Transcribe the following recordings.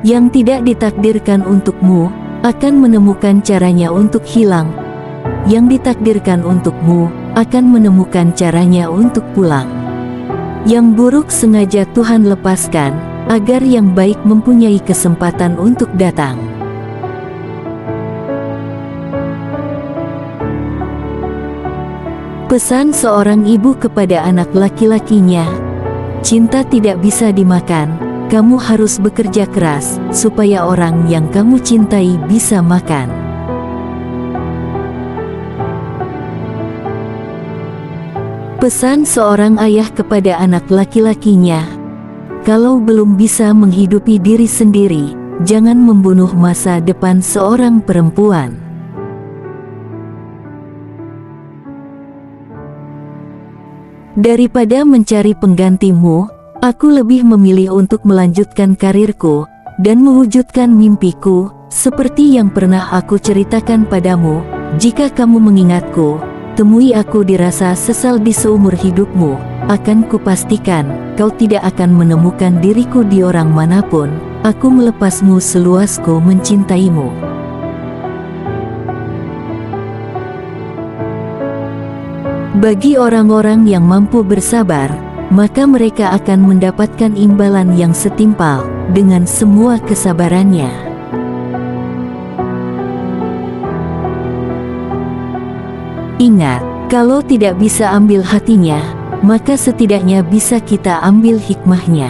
Yang tidak ditakdirkan untukmu akan menemukan caranya untuk hilang. Yang ditakdirkan untukmu akan menemukan caranya untuk pulang. Yang buruk sengaja Tuhan lepaskan agar yang baik mempunyai kesempatan untuk datang. Pesan seorang ibu kepada anak laki-lakinya, cinta tidak bisa dimakan, kamu harus bekerja keras supaya orang yang kamu cintai bisa makan. Pesan seorang ayah kepada anak laki-lakinya, kalau belum bisa menghidupi diri sendiri, jangan membunuh masa depan seorang perempuan. Daripada mencari penggantimu, aku lebih memilih untuk melanjutkan karirku dan mewujudkan mimpiku, seperti yang pernah aku ceritakan padamu. Jika kamu mengingatku, temui aku di rasa sesal di seumur hidupmu, akan kupastikan kau tidak akan menemukan diriku di orang manapun. Aku melepasmu seluasku mencintaimu. Bagi orang-orang yang mampu bersabar, maka mereka akan mendapatkan imbalan yang setimpal dengan semua kesabarannya. Ingat, kalau tidak bisa ambil hatinya, maka setidaknya bisa kita ambil hikmahnya.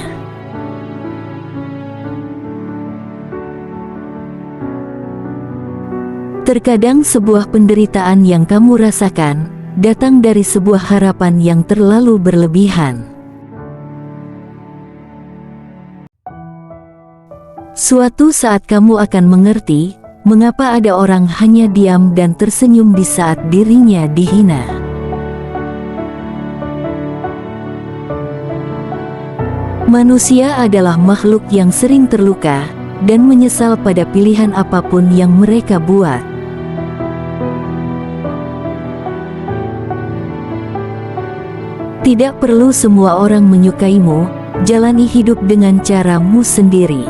Terkadang sebuah penderitaan yang kamu rasakan datang dari sebuah harapan yang terlalu berlebihan. Suatu saat kamu akan mengerti mengapa ada orang hanya diam dan tersenyum di saat dirinya dihina. Manusia adalah makhluk yang sering terluka dan menyesal pada pilihan apapun yang mereka buat. Tidak perlu semua orang menyukaimu, jalani hidup dengan caramu sendiri.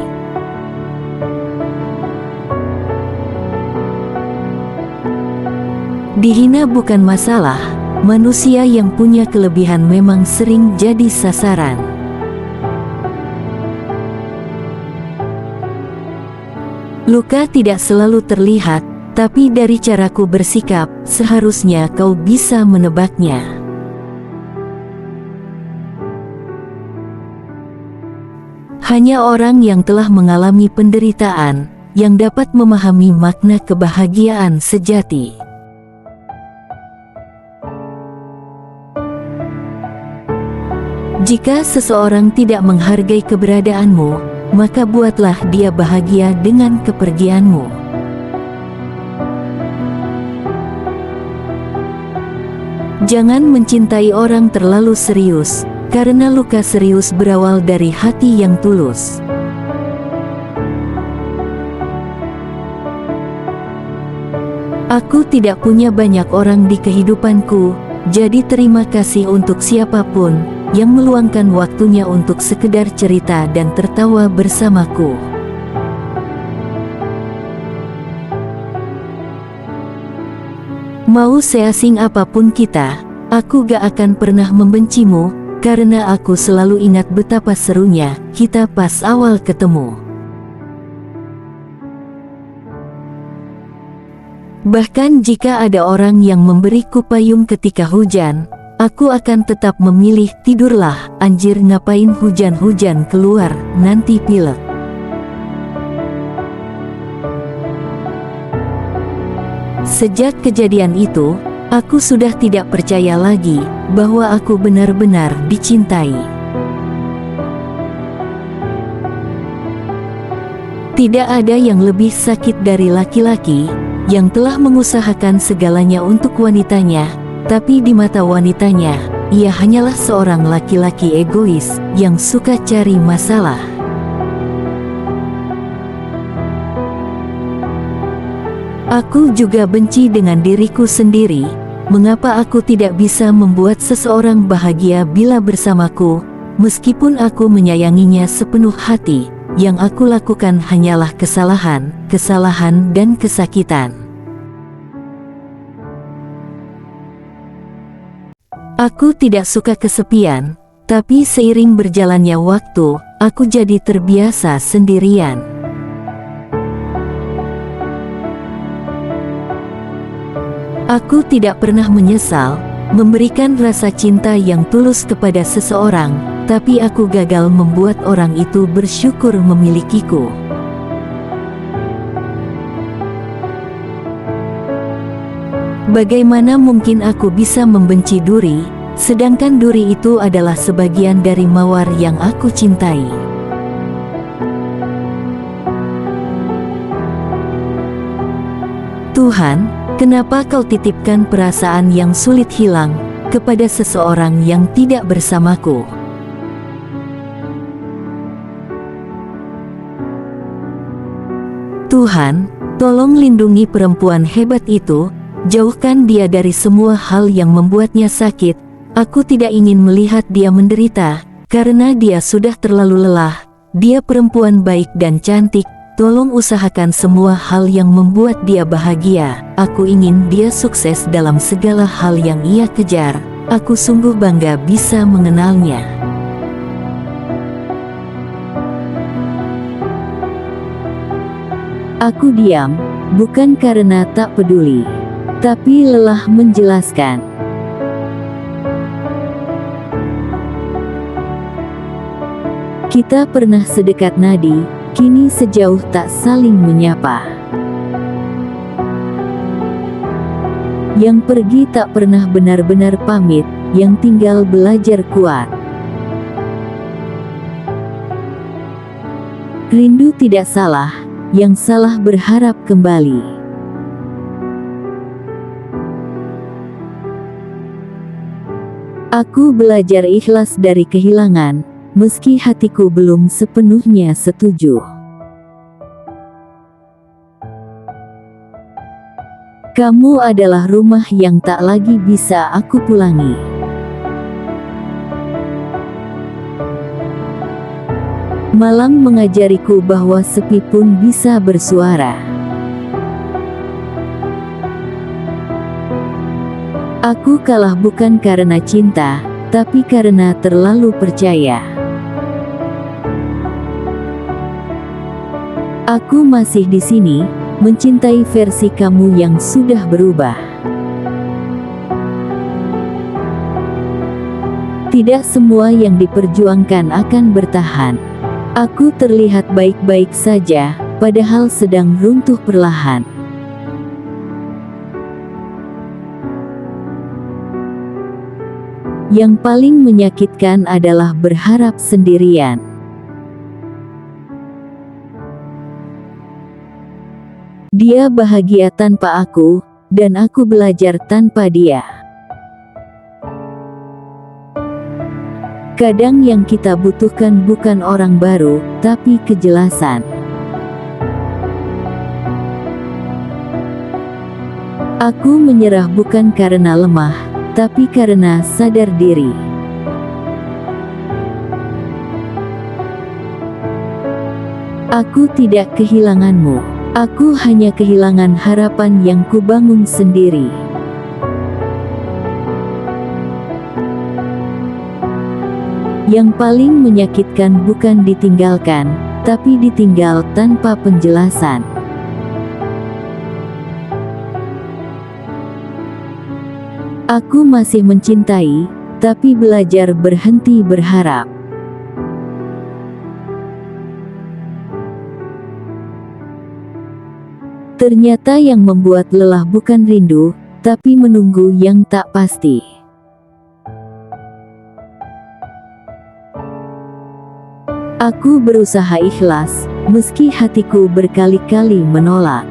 Dihina bukan masalah, manusia yang punya kelebihan memang sering jadi sasaran. Luka tidak selalu terlihat, tapi dari caraku bersikap, seharusnya kau bisa menebaknya. Hanya orang yang telah mengalami penderitaan yang dapat memahami makna kebahagiaan sejati. Jika seseorang tidak menghargai keberadaanmu, maka buatlah dia bahagia dengan kepergianmu. Jangan mencintai orang terlalu serius, karena luka serius berawal dari hati yang tulus. Aku tidak punya banyak orang di kehidupanku, jadi terima kasih untuk siapapun yang meluangkan waktunya untuk sekedar cerita dan tertawa bersamaku. Mau seasing apapun kita, aku gak akan pernah membencimu, karena aku selalu ingat betapa serunya kita pas awal ketemu. Bahkan jika ada orang yang memberiku payung ketika hujan, aku akan tetap memilih tidurlah, anjir ngapain hujan-hujan keluar, nanti pilek. Sejak kejadian itu, aku sudah tidak percaya lagi bahwa aku benar-benar dicintai. Tidak ada yang lebih sakit dari laki-laki yang telah mengusahakan segalanya untuk wanitanya, tapi di mata wanitanya, ia hanyalah seorang laki-laki egois yang suka cari masalah. Aku juga benci dengan diriku sendiri. Mengapa aku tidak bisa membuat seseorang bahagia bila bersamaku, meskipun aku menyayanginya sepenuh hati, yang aku lakukan hanyalah kesalahan, dan kesakitan. Aku tidak suka kesepian, tapi seiring berjalannya waktu, aku jadi terbiasa sendirian. Aku tidak pernah menyesal memberikan rasa cinta yang tulus kepada seseorang, tapi aku gagal membuat orang itu bersyukur memilikiku. Bagaimana mungkin aku bisa membenci duri, sedangkan duri itu adalah sebagian dari mawar yang aku cintai? Tuhan, kenapa Kau titipkan perasaan yang sulit hilang kepada seseorang yang tidak bersamaku? Tuhan, tolong lindungi perempuan hebat itu, jauhkan dia dari semua hal yang membuatnya sakit. Aku tidak ingin melihat dia menderita, karena dia sudah terlalu lelah. Dia perempuan baik dan cantik. Tolong usahakan semua hal yang membuat dia bahagia. Aku ingin dia sukses dalam segala hal yang ia kejar. Aku sungguh bangga bisa mengenalnya. Aku diam, bukan karena tak peduli, tapi lelah menjelaskan. Kita pernah sedekat nadi, kini sejauh tak saling menyapa. Yang pergi tak pernah benar-benar pamit, yang tinggal belajar kuat. Rindu tidak salah, yang salah berharap kembali. Aku belajar ikhlas dari kehilangan, meski hatiku belum sepenuhnya setuju. Kamu adalah rumah yang tak lagi bisa aku pulangi. Malam mengajariku bahwa sepi pun bisa bersuara. Aku kalah bukan karena cinta, tapi karena terlalu percaya. Aku masih di sini, mencintai versi kamu yang sudah berubah. Tidak semua yang diperjuangkan akan bertahan. Aku terlihat baik-baik saja, padahal sedang runtuh perlahan. Yang paling menyakitkan adalah berharap sendirian. Dia bahagia tanpa aku, dan aku belajar tanpa dia. Kadang yang kita butuhkan bukan orang baru, tapi kejelasan. Aku menyerah bukan karena lemah, tapi karena sadar diri. Aku tidak kehilanganmu. Aku hanya kehilangan harapan yang kubangun sendiri. Yang paling menyakitkan bukan ditinggalkan, tapi ditinggal tanpa penjelasan. Aku masih mencintai, tapi belajar berhenti berharap. Ternyata yang membuat lelah bukan rindu, tapi menunggu yang tak pasti. Aku berusaha ikhlas, meski hatiku berkali-kali menolak.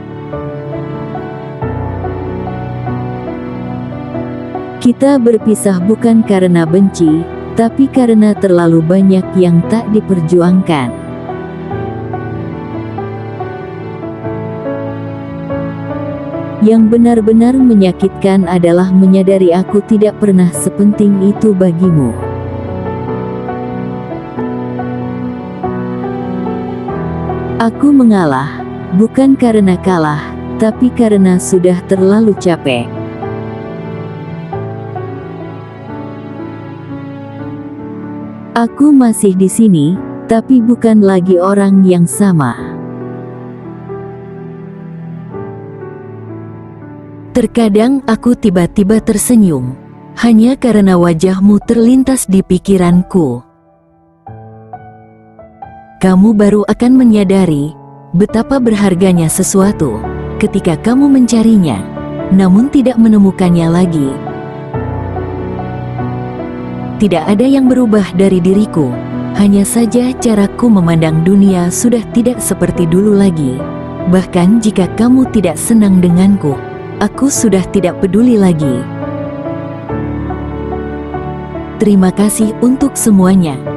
Kita berpisah bukan karena benci, tapi karena terlalu banyak yang tak diperjuangkan. Yang benar-benar menyakitkan adalah menyadari aku tidak pernah sepenting itu bagimu. Aku mengalah, bukan karena kalah, tapi karena sudah terlalu capek. Aku masih di sini, tapi bukan lagi orang yang sama. Terkadang aku tiba-tiba tersenyum, hanya karena wajahmu terlintas di pikiranku. Kamu baru akan menyadari betapa berharganya sesuatu ketika kamu mencarinya, namun tidak menemukannya lagi. Tidak ada yang berubah dari diriku, hanya saja caraku memandang dunia sudah tidak seperti dulu lagi. Bahkan jika kamu tidak senang denganku, aku sudah tidak peduli lagi. Terima kasih untuk semuanya.